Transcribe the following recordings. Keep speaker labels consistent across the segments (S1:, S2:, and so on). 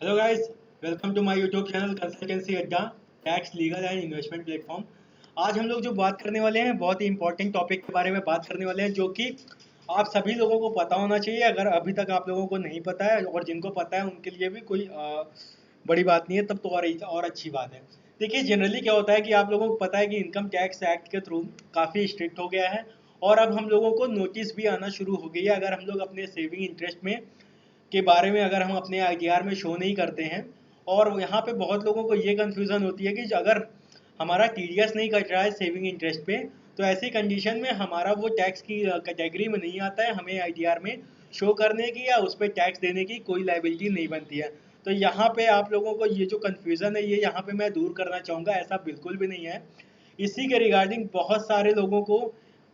S1: Hello guys, welcome to my YouTube channel consultancy Adda, tax legal and investment platform. आज हम लोग जो बात करने वाले हैं बहुत ही इंपॉर्टेंट टॉपिक के बारे में बात करने वाले हैं, जो कि आप सभी लोगों को पता होना चाहिए। अगर अभी तक आप लोगों को नहीं पता है और जिनको पता है उनके लिए भी कोई बड़ी बात नहीं है, तब तो और अच्छी बात है। देखिए, जनरली क्या होता है कि आप लोगों को पता है कि इनकम टैक्स एक्ट के थ्रू काफ़ी स्ट्रिक्ट हो गया है और अब हम लोगों को नोटिस भी आना शुरू हो गई है अगर हम लोग अपने सेविंग इंटरेस्ट में के बारे में अगर हम अपने आईटीआर में शो नहीं करते हैं। और यहाँ पे बहुत लोगों को ये कन्फ्यूज़न होती है कि अगर हमारा टीडीएस नहीं कट रहा है सेविंग इंटरेस्ट पे, तो ऐसी कंडीशन में हमारा वो टैक्स की कैटेगरी में नहीं आता है, हमें आईटीआर में शो करने की या उस पर टैक्स देने की कोई लाइबिलिटी नहीं बनती है। तो यहाँ पे आप लोगों को ये जो कन्फ्यूज़न है ये यहाँ पे मैं दूर करना चाहूँगा, ऐसा बिल्कुल भी नहीं है। इसी के रिगार्डिंग बहुत सारे लोगों को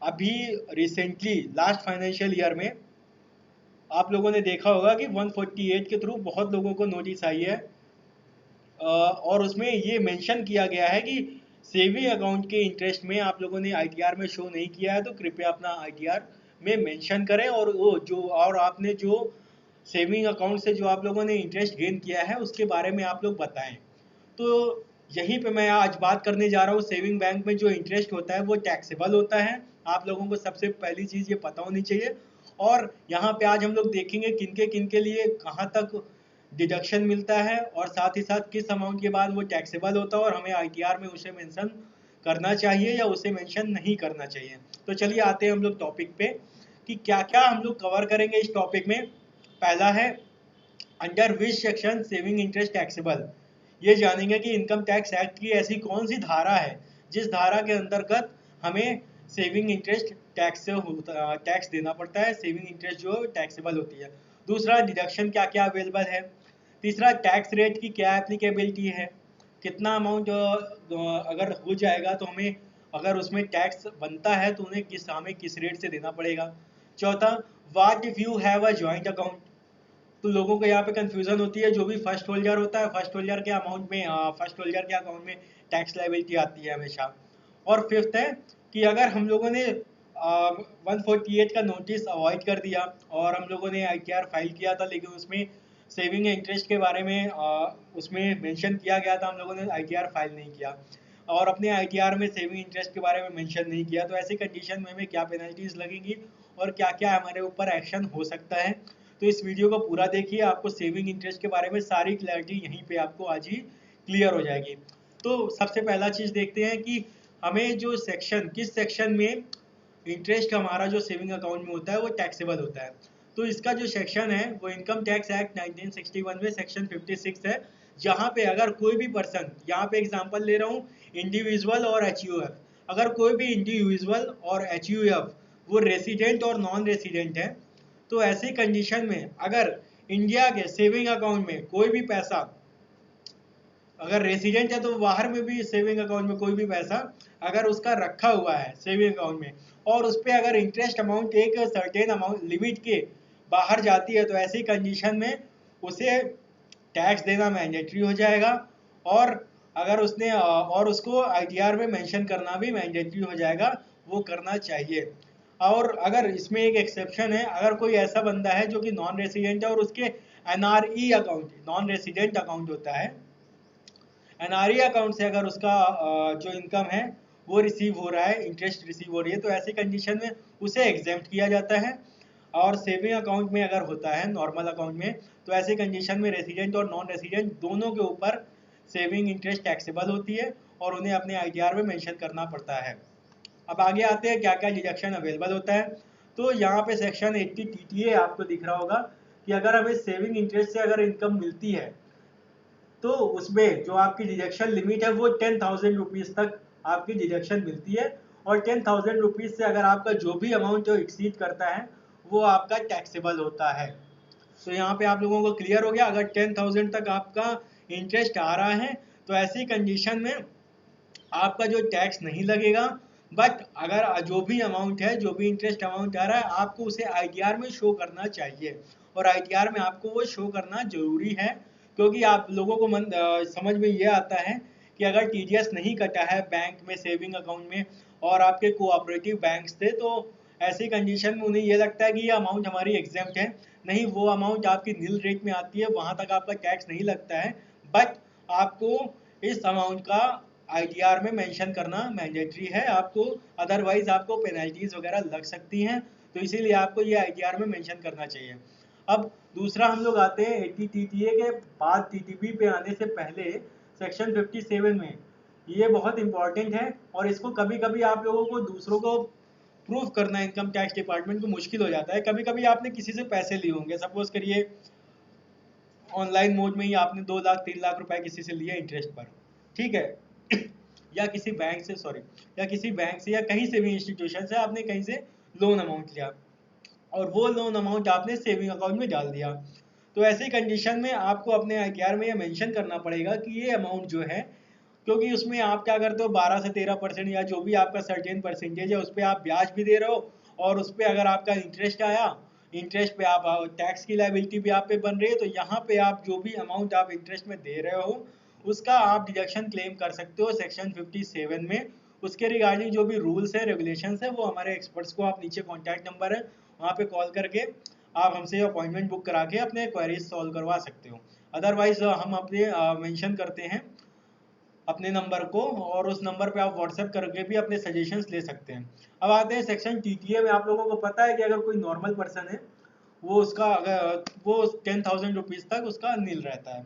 S1: अभी रिसेंटली लास्ट फाइनेंशियल ईयर में आप लोगों ने देखा होगा कि 148 के थ्रू बहुत लोगों को नोटिस आई है। और उसमें ये मेंशन किया गया है कि सेविंग अकाउंट के इंटरेस्ट में आप लोगों ने आईटीआर में शो नहीं किया है तो कृपया अपना आईटीआर में मेंशन करें, और वो जो और आपने जो सेविंग अकाउंट से जो आप लोगों ने इंटरेस्ट गेन किया है उसके बारे में आप लोग बताएं। तो यहीं पे मैं आज बात करने जा रहा हूँ, सेविंग बैंक में जो इंटरेस्ट होता है वो टैक्सेबल होता है। आप लोगों को सबसे पहली चीज़ ये पता होनी चाहिए। और यहाँ पे आज हम लोग देखेंगे किन के लिए कहाँ तक डिडक्शन मिलता है और साथ ही साथ किस अमाउंट के बाद वो टैक्सेबल होता है और हमें आईटीआर में उसे मेंशन करना चाहिए या उसे मेंशन नहीं करना चाहिए। तो चलिए आते हैं हम लोग टॉपिक पे कि क्या क्या हम लोग कवर करेंगे इस टॉपिक में। पहला है, under which section saving interest taxable. ये जानेंगे कि इनकम टैक्स एक्ट की ऐसी कौन सी धारा है जिस धारा के अंतर्गत हमें सेविंग इंटरेस्ट टैक्स से टैक्स देना पड़ता है, सेविंग इंटरेस्ट जो टैक्सेबल होती है। दूसरा, डिडक्शन क्या क्या अवेलेबल है। तीसरा, टैक्स रेट की क्या एप्लीकेबिलिटी है, कितना अमाउंट अगर हो जाएगा तो हमें, अगर उसमें टैक्स बनता है तो उन्हें हमें किस रेट से देना पड़ेगा। चौथा, what if you have a joint account. तो लोगों को यहाँ पे कंफ्यूजन होती है, जो भी फर्स्ट होल्डर होता है फर्स्ट होल्डर के अमाउंट में फर्स्ट होल्डर के अकाउंट में टैक्स लाइबिलिटी आती है हमेशा। और फिफ्थ है कि अगर हम लोगों ने 148 का नोटिस अवॉइड कर दिया और हम लोगों ने आईटीआर फाइल किया था लेकिन उसमें सेविंग इंटरेस्ट के बारे में उसमें मेंशन किया गया था, हम लोगों ने आईटीआर फाइल नहीं किया और अपने आईटीआर में सेविंग इंटरेस्ट के बारे में मेंशन नहीं किया, तो ऐसी कंडीशन में हमें क्या पेनल्टीज लगेंगी और क्या क्या हमारे ऊपर एक्शन हो सकता है। तो इस वीडियो को पूरा देखिए, आपको सेविंग इंटरेस्ट के बारे में सारी क्लैरिटी यहीं पे आपको आज ही क्लियर हो जाएगी। तो सबसे पहला चीज़ देखते हैं कि हमें जो सेक्शन, किस सेक्शन में इंटरेस्ट हमारा जो सेविंग अकाउंट में होता है वो टैक्सेबल होता है। तो इसका जो सेक्शन है वो इनकम टैक्स एक्ट 1961 में सेक्शन 56 है, जहाँ पे अगर कोई भी पर्सन, यहाँ पे एग्जांपल ले रहा हूँ, इंडिविजुअल और एचयूएफ, अगर कोई भी इंडिविजुअल और एचयूएफ वो रेसिडेंट और नॉन रेसिडेंट है, तो ऐसी कंडीशन में अगर इंडिया के सेविंग अकाउंट में कोई भी पैसा, अगर रेसिडेंट है तो बाहर में भी सेविंग अकाउंट में कोई भी पैसा अगर उसका रखा हुआ है सेविंग अकाउंट में और उस पर अगर इंटरेस्ट अमाउंट एक सर्टेन अमाउंट लिमिट के बाहर जाती है, तो ऐसी कंडीशन में उसे टैक्स देना मैंडेटरी हो जाएगा। और अगर उसने और उसको आईटीआर में मेंशन करना भी मैंडेटरी हो जाएगा, वो करना चाहिए। और अगर इसमें एक एक्सेप्शन है, अगर कोई ऐसा बंदा है जो कि नॉन रेसिडेंट है और उसके NRE account, non resident account होता है, एनआरई अकाउंट से अगर उसका जो इनकम है वो रिसीव हो रहा है, इंटरेस्ट रिसीव हो रही है, तो ऐसी कंडीशन में उसे एग्जेम्प्ट किया जाता है। और सेविंग अकाउंट में अगर होता है, नॉर्मल अकाउंट में, तो ऐसी कंडीशन में रेसिडेंट और नॉन रेसिडेंट दोनों के ऊपर सेविंग इंटरेस्ट टैक्सेबल होती है और उन्हें अपने आईटीआर में मेंशन करना पड़ता है। अब आगे आते हैं क्या क्या डिडक्शन अवेलेबल होता है। तो यहाँ पे सेक्शन 80 टीटीए आपको दिख रहा होगा कि अगर हमें सेविंग इंटरेस्ट से अगर इनकम मिलती है तो उसमें जो आपकी डिडक्शन लिमिट है वो 10,000 रुपीज़ तक आपकी डिडक्शन मिलती है। और 10,000 रुपीज़ से अगर आपका जो भी अमाउंट जो एक्सीड करता है वो आपका टैक्सेबल होता है। तो यहाँ पे आप लोगों को क्लियर हो गया, अगर 10,000 तक आपका इंटरेस्ट आ रहा है तो ऐसी कंडीशन में आपका जो टैक्स नहीं लगेगा। बट अगर जो भी अमाउंट है, जो भी इंटरेस्ट अमाउंट आ रहा है, आपको उसे आईटीआर में शो करना चाहिए और आईटीआर में आपको वो शो करना जरूरी है। क्योंकि आप लोगों को समझ में ये आता है कि अगर टीडीएस नहीं कटा है बैंक में सेविंग अकाउंट में और आपके कोऑपरेटिव बैंक्स थे, तो ऐसी कंडीशन में उन्हें ये लगता है कि ये अमाउंट हमारी एग्जेम्प्ट है, नहीं वो अमाउंट आपकी नील रेट में आती है, वहां तक आपका टैक्स नहीं लगता है, बट आपको इस अमाउंट का आईटीआर में मेंशन करना मैंडेटरी है आपको, अदरवाइज आपको पेनल्टीज वगैरह लग सकती हैं, तो इसीलिए आपको ये आईटीआर में मेंशन करना चाहिए। अब दूसरा हम लोग आते हैं एटीटीटीए के बाद टीटीबी पे आने से पहले सेक्शन 57 में, ये बहुत इंपॉर्टेंट है और इसको कभी कभी आप लोगों को दूसरों को प्रूफ करना इनकम टैक्स डिपार्टमेंट को मुश्किल हो जाता है। कभी कभी आपने किसी से पैसे लिए होंगे, सपोज करिए ऑनलाइन मोड में ही आपने 2 लाख 3 लाख रुपए किसी से लिए इंटरेस्ट पर, ठीक है या किसी बैंक से, सॉरी, या किसी बैंक से या कहीं से भी इंस्टीट्यूशन से आपने कहीं से लोन अमाउंट लिया और वो लोन अमाउंट आपने सेविंग अकाउंट में डाल दिया, तो ऐसी कंडीशन में आपको अपने आईटीआर में ये मेंशन करना पड़ेगा कि ये अमाउंट जो है, क्योंकि उसमें आप क्या करते हो 12 से 13% या जो भी आपका सर्टेन परसेंटेज है उस पर आप ब्याज भी दे रहे हो, और उस पर अगर आपका इंटरेस्ट आया, इंटरेस्ट पे आप टैक्स की लायबिलिटी भी आप पे बन रही है, तो यहाँ पे आप जो भी अमाउंट आप इंटरेस्ट में दे रहे हो उसका आप डिडक्शन क्लेम कर सकते हो सेक्शन 57 में। उसके रिगार्डिंग जो भी रूल्स है रेगुलेशंस है वो हमारे एक्सपर्ट्स को आप नीचे कॉन्टैक्ट नंबर है वहाँ पे कॉल करके आप हमसे अपॉइंटमेंट बुक करा के अपने क्वेरीज सॉल्व करवा सकते हो। अदरवाइज हम अपने मेंशन करते हैं अपने नंबर को, और उस नंबर पे आप व्हाट्सएप करके भी अपने सजेशंस ले सकते हैं। अब आते हैं सेक्शन टीटीए में। आप लोगों को पता है कि अगर कोई नॉर्मल पर्सन है वो उसका अगर वो 10,000 रुपीज तक उसका नील रहता है।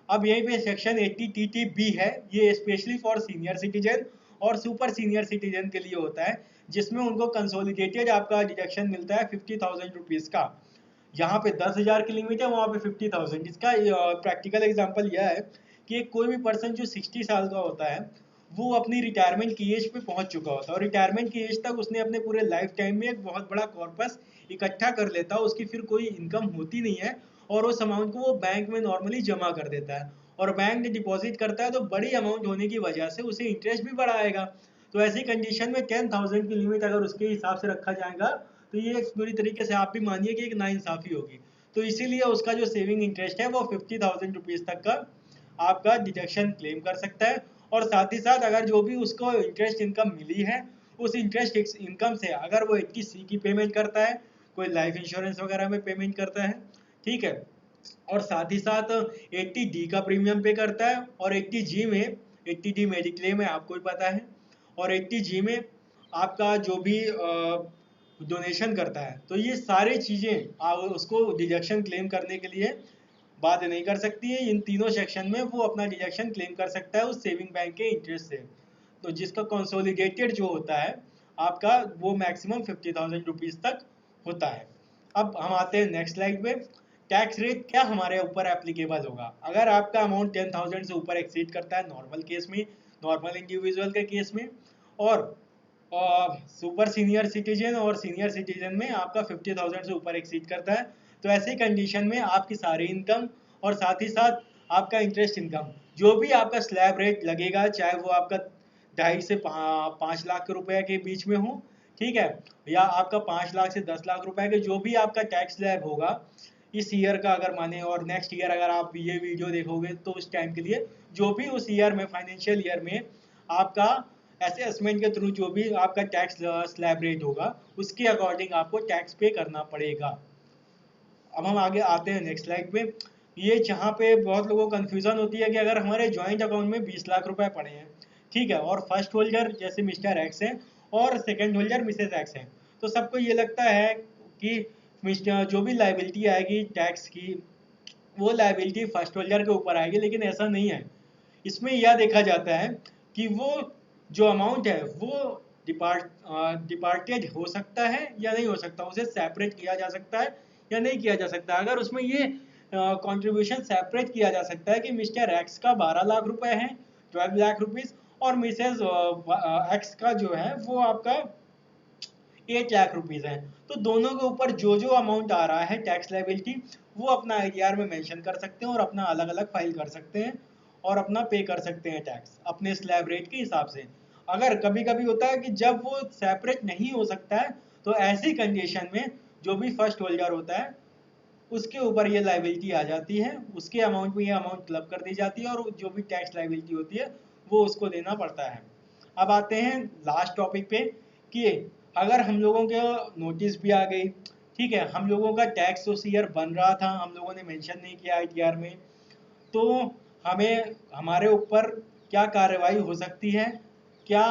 S1: अब यहीं पे सेक्शन 80 है, ये स्पेशली फॉर सीनियर सिटीजन और सुपर सीनियर सिटीजन के लिए होता है, जिसमें उनको कंसोलिडेटेड आपका डिडक्शन मिलता है 50,000 रुपीज का। यहाँ पे 10,000 की लिमिट है, वहाँ पे 50,000। इसका प्रैक्टिकल एग्जांपल यह है कि कोई भी पर्सन जो 60 साल का होता है वो अपनी रिटायरमेंट की एज पे पहुंच चुका होता है, और रिटायरमेंट की एज तक उसने अपने पूरे लाइफ टाइम में एक बहुत बड़ा कॉर्पस इकट्ठा कर लेता है, उसकी फिर कोई इनकम होती नहीं है, और उस अमाउंट को वो बैंक में नॉर्मली जमा कर देता है, और बैंक ने डिपॉजिट करता है तो बड़ी अमाउंट होने की वजह से उसे इंटरेस्ट भी बढ़ाएगा। तो ऐसी कंडीशन में 10,000 की लिमिट अगर उसके हिसाब से रखा जाएगा तो ये एक पूरी तरीके से आप भी मानिए कि एक नाइंसाफी होगी। तो इसीलिए उसका जो सेविंग इंटरेस्ट है वो 50,000 रुपीज तक का आपका डिडक्शन क्लेम कर सकता है, और साथ ही साथ अगर जो भी उसको इंटरेस्ट इनकम मिली है उस इंटरेस्ट इनकम से अगर वो 80C की पेमेंट करता है, कोई लाइफ इंश्योरेंस वगैरह में पेमेंट करता है, ठीक है, और साथ ही साथ 80D का प्रीमियम पे करता है, और 80G में 80D मेडिक्लेम है आपको भी पता है, और 80G में आपका जो भी डोनेशन करता है, तो ये सारी चीज़ें उसको डिडक्शन क्लेम करने के लिए बाध्य नहीं कर सकती है। इन तीनों सेक्शन में वो अपना डिडक्शन क्लेम कर सकता है उस सेविंग बैंक के इंटरेस्ट से, तो जिसका कंसोलिडेटेड जो होता है आपका वो मैक्सिमम 50,000 रुपीज तक होता है। अब हम आते हैं नेक्स्ट स्लाइड पे। टैक्स रेट क्या हमारे ऊपर एप्लीकेबल होगा अगर आपका अमाउंट 10,000 से ऊपर एक्सीड करता है नॉर्मल केस में, नॉर्मल इंडिविजुअल के केस में, और सुपर सीनियर सिटीजन और सीनियर सिटीजन में आपका 50,000 से ऊपर एक्सीड करता है, तो ऐसी कंडीशन में आपकी सारी इनकम और साथ ही साथ आपका इंटरेस्ट इनकम जो भी आपका स्लैब रेट लगेगा, चाहे वो आपका 2.5 से 5 लाख के रुपए के बीच में हो, ठीक है, या आपका 5 लाख से 10 लाख रुपए के जो भी आपका टैक्स स्लैब होगा इस ईयर का अगर माने, और नेक्स्ट ईयर अगर आप ये वीडियो देखोगे तो उस टाइम के लिए जो भी उस ईयर में फाइनेंशियल ईयर में आपका असेसमेंट के थ्रू जो भी आपका टैक्स स्लैब रेट होगा उसके अकॉर्डिंग आपको टैक्स पे करना पड़ेगा। अब हम आगे आते हैं नेक्स्ट स्लाइड पे। ये जहाँ पे बहुत लोगों को कंफ्यूजन होती है कि अगर हमारे जॉइंट अकाउंट में 20 लाख रुपए पड़े हैं, ठीक है, और फर्स्ट होल्डर जैसे मिस्टर एक्स है और सेकंड होल्डर मिसेस एक्स है, तो सबको ये लगता है कि मिस्टर जो भी लाइबिलिटी आएगी टैक्स की वो लाइबिलिटी फर्स्ट होल्डर के ऊपर आएगी, लेकिन ऐसा नहीं है। इसमें यह देखा जाता है कि वो जो अमाउंट है वो डिपार्टेड हो सकता है या नहीं हो सकता, उसे सेपरेट किया जा सकता है या नहीं किया जा सकता। अगर उसमें ये कंट्रीब्यूशन सेपरेट किया जा सकता है कि मिस्टर एक्स का 12 लाख रुपए है, 12 लाख रुपीस, और मिसेज एक्स का जो है वो आपका 8 लाख रुपीज है, तो दोनों के ऊपर जो जो अमाउंट आ रहा है टैक्स लायबिलिटी वो अपना आईटीआर में मेंशन कर सकते हैं और अपना अलग अलग फाइल कर सकते हैं और अपना पे कर सकते हैं टैक्स अपने स्लैब रेट के हिसाब से। अगर कभी कभी होता है कि जब वो सेपरेट नहीं हो सकता है तो ऐसी कंडीशन में जो भी फर्स्ट होल्डर होता है उसके ऊपर ये लाइबिलिटी आ जाती है, उसके अमाउंट में ये अमाउंट क्लब कर दी जाती है, और जो भी टैक्स लाइबिलिटी होती है वो उसको देना पड़ता है। अब आते हैं लास्ट टॉपिक पे कि अगर हम लोगों के नोटिस भी आ गई, ठीक है, हम लोगों का टैक्स उस ईयर बन रहा था, हम लोगों ने मेंशन नहीं किया आईटीआर में, तो हमें हमारे ऊपर क्या कार्रवाई हो सकती है, क्या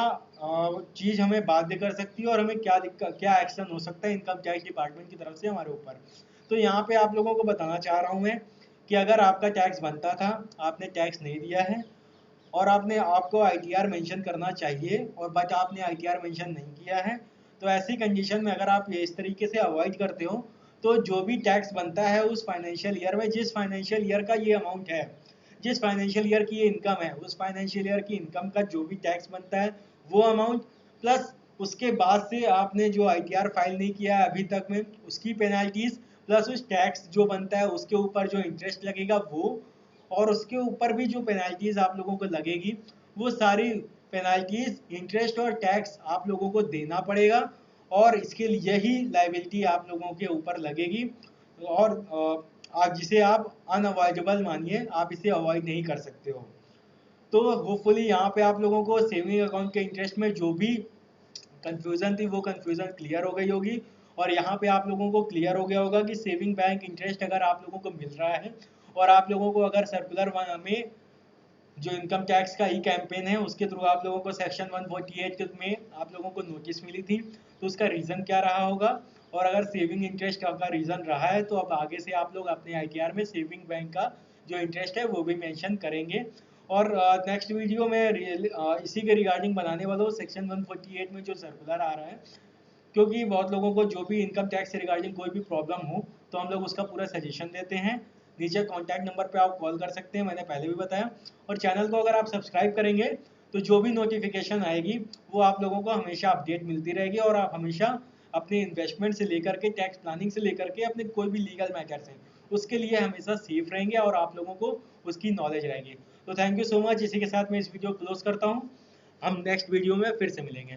S1: चीज़ हमें बाध्य कर सकती है और हमें क्या दिक्कत, क्या एक्शन हो सकता है इनकम टैक्स डिपार्टमेंट की तरफ से हमारे ऊपर। तो यहाँ पे आप लोगों को बताना चाह रहा हूँ मैं कि अगर आपका टैक्स बनता था, आपने टैक्स नहीं दिया है और आपको आईटीआर मेंशन करना चाहिए और बट आपने आईटीआर मेंशन नहीं किया है, तो ऐसी कंडीशन में अगर आप ये इस तरीके से अवॉइड करते हो, तो जो भी टैक्स बनता है उस फाइनेंशियल ईयर में, जिस फाइनेंशियल ईयर का ये अमाउंट है, जिस फाइनेंशियल ईयर की ये इनकम है, उस फाइनेंशियल ईयर की इनकम का जो भी टैक्स बनता है वो अमाउंट, प्लस उसके बाद से आपने जो आईटीआर फाइल नहीं किया है अभी तक में उसकी पेनाल्टीज, प्लस उस टैक्स जो बनता है उसके ऊपर जो इंटरेस्ट लगेगा वो, और उसके ऊपर भी जो पेनाल्टीज आप लोगों को लगेगी, वो सारी पेनाल्टीज, इंटरेस्ट और टैक्स आप लोगों को देना पड़ेगा और इसके लिए यही लाइबिलिटी आप लोगों के ऊपर लगेगी और आप जिसे आप अनअवॉइडेबल मानिए, आप इसे अवॉइड नहीं कर सकते हो। तो होपफुली यहाँ पे आप लोगों को सेविंग अकाउंट के इंटरेस्ट में जो भी कंफ्यूजन थी वो कंफ्यूजन क्लियर हो गई होगी और यहाँ पे आप लोगों को क्लियर हो गया होगा कि सेविंग बैंक इंटरेस्ट अगर आप लोगों को मिल रहा है और आप लोगों को अगर सर्कुलर में जो इनकम टैक्स का ई कैंपेन है उसके थ्रू आप लोगों को सेक्शन 148 में आप लोगों को नोटिस मिली थी, तो उसका रीज़न क्या रहा होगा, और अगर सेविंग इंटरेस्ट का रीज़न रहा है तो अब आगे से आप लोग अपने आईटीआर में सेविंग बैंक का जो इंटरेस्ट है वो भी मेंशन करेंगे। और नेक्स्ट वीडियो में इसी के रिगार्डिंग बनाने वाला हूँ, सेक्शन 148 में जो सर्कुलर आ रहा है, क्योंकि बहुत लोगों को जो भी इनकम टैक्स से रिगार्डिंग कोई भी प्रॉब्लम हो तो हम लोग उसका पूरा सजेशन देते हैं। नीचे कॉन्टैक्ट नंबर पे आप कॉल कर सकते हैं, मैंने पहले भी बताया। और चैनल को अगर आप सब्सक्राइब करेंगे तो जो भी नोटिफिकेशन आएगी वो आप लोगों को हमेशा अपडेट मिलती रहेगी और आप हमेशा अपने इन्वेस्टमेंट से लेकर के टैक्स प्लानिंग से लेकर के अपने कोई भी लीगल मैटर्स हैं उसके लिए हमेशा सेफ रहेंगे और आप लोगों को उसकी नॉलेज रहेगी। तो थैंक यू सो मच, इसी के साथ मैं इस वीडियो क्लोज करता हूँ। हम नेक्स्ट वीडियो में फिर से मिलेंगे।